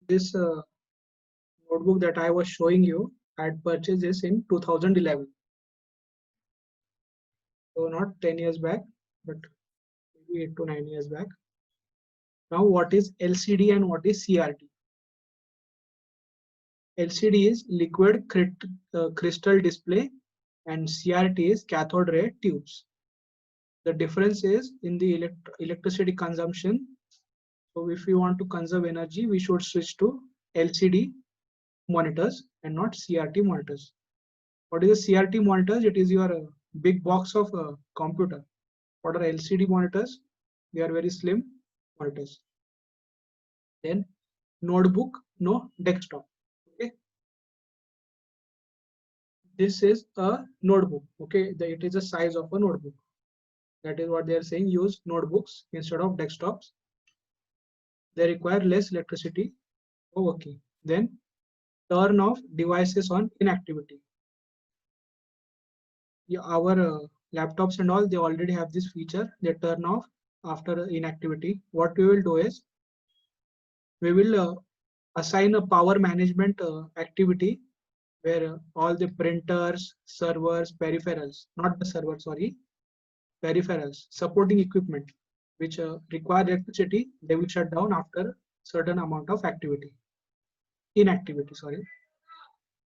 This notebook that I was showing you, I had purchased this in 2011. So not 10 years back, but maybe 8 to 9 years back. Now what is LCD and what is CRT? LCD is liquid crystal display and CRT is cathode ray tubes. The difference is in the electricity consumption. So if we want to conserve energy, we should switch to LCD monitors and not CRT monitors. What is a CRT monitors? It is your big box of computer. What are LCD monitors? They are very slim monitors. Then notebook, no desktop. Okay. This is a notebook. Okay, it is the size of a notebook. That is what they are saying. Use notebooks instead of desktops. They require less electricity for working. Then turn off devices on inactivity. Yeah, our laptops and all, they already have this feature. They turn off after inactivity. What we will do is we will assign a power management activity where all the printers, servers, peripherals, not the server, sorry, peripherals, supporting equipment which require electricity, they will shut down after certain amount of activity, inactivity, sorry.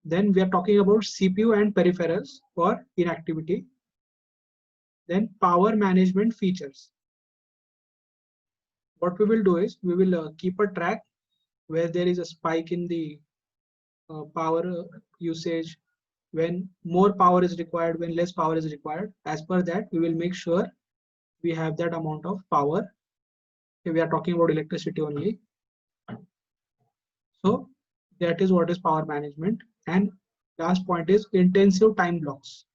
Then we are talking about CPU and peripherals for inactivity. Then power management features. What we will do is we will keep a track where there is a spike in the power usage, when more power is required, when less power is required. As per that, we will make sure we have that amount of power. Okay, we are talking about electricity only. So that is what is power management. And last point is intensive time blocks.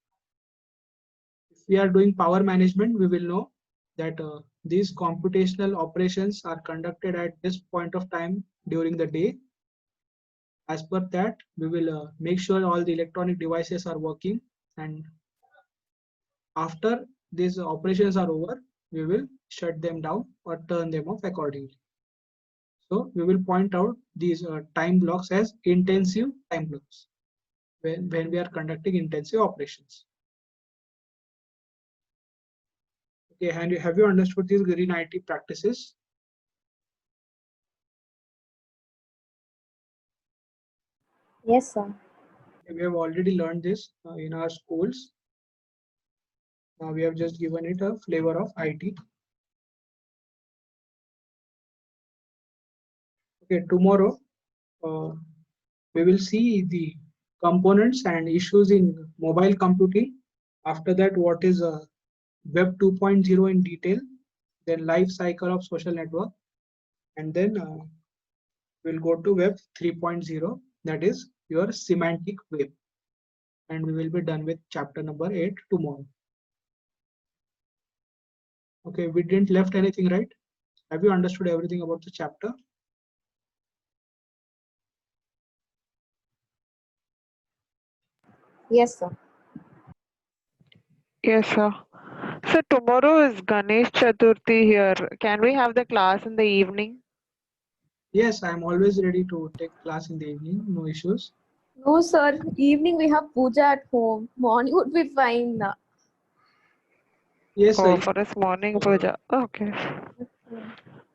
If we are doing power management, we will know that these computational operations are conducted at this point of time during the day. As per that, we will make sure all the electronic devices are working, and after these operations are over, we will shut them down or turn them off accordingly. So we will point out these time blocks as intensive time blocks when we are conducting intensive operations. Okay, and have you understood these green IT practices? Yes, sir. We have already learned this in our schools. Now we have just given it a flavor of IT. Okay, tomorrow we will see the components and issues in mobile computing. After that, what is Web 2.0 in detail, then life cycle of social network, and then we'll go to Web 3.0, that is your semantic web. And we will be done with chapter number 8 tomorrow. Okay, we didn't left anything, right? Have you understood everything about the chapter? Yes, sir. Yes, sir. So tomorrow is Ganesh Chaturthi here. Can we have the class in the evening? Yes, I'm always ready to take class in the evening, no issues. No, sir. Evening we have puja at home. Morning would be fine. Yes, Oh, for us morning puja. Okay.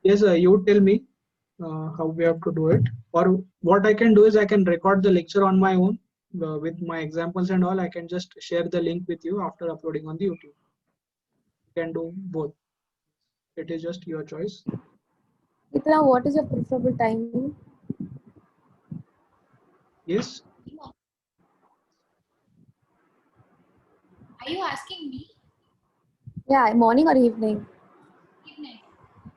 Yes, you tell me how we have to do it. Or what I can do is I can record the lecture on my own with my examples and all. I can just share the link with you after uploading on the YouTube. You can do both. It is just your choice. Mitra, what is your preferable timing? Yes. Are you asking me? Yeah, morning or evening? Evening.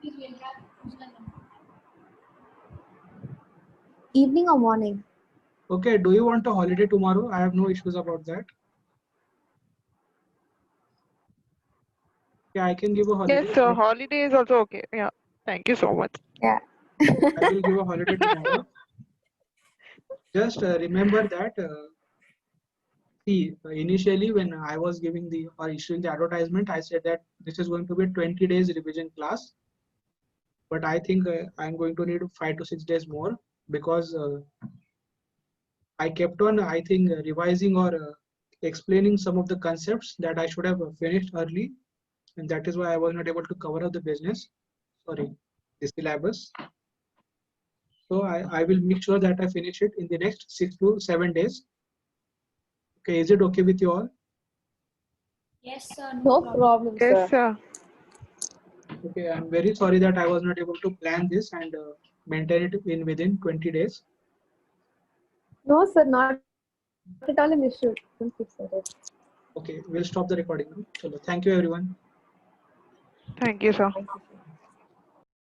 Because we'll have puja in the morning. Evening or morning? Okay. Do you want a holiday tomorrow? I have no issues about that. Yeah, I can give a holiday. Yes, sir. Holiday is also okay. Yeah. Thank you so much. Yeah. I will give a holiday tomorrow. Just remember that. See, initially when I was giving the or issuing the advertisement, I said that this is going to be a 20 days revision class. But I think I'm going to need 5 to 6 days more because I kept on, I think, revising or explaining some of the concepts that I should have finished early, and that is why I was not able to cover up the business. Sorry, the syllabus. So I will make sure that I finish it in the next 6 to 7 days. Okay, is it okay with you all? Yes, sir. No problem, Yes, sir. sir. Okay, I'm very sorry that I was not able to plan this and maintain it in within 20 days. No, sir, not at all an issue. Don't fix it. Okay, we'll stop the recording now. Chalo, thank you everyone. Thank you, sir. Thank you.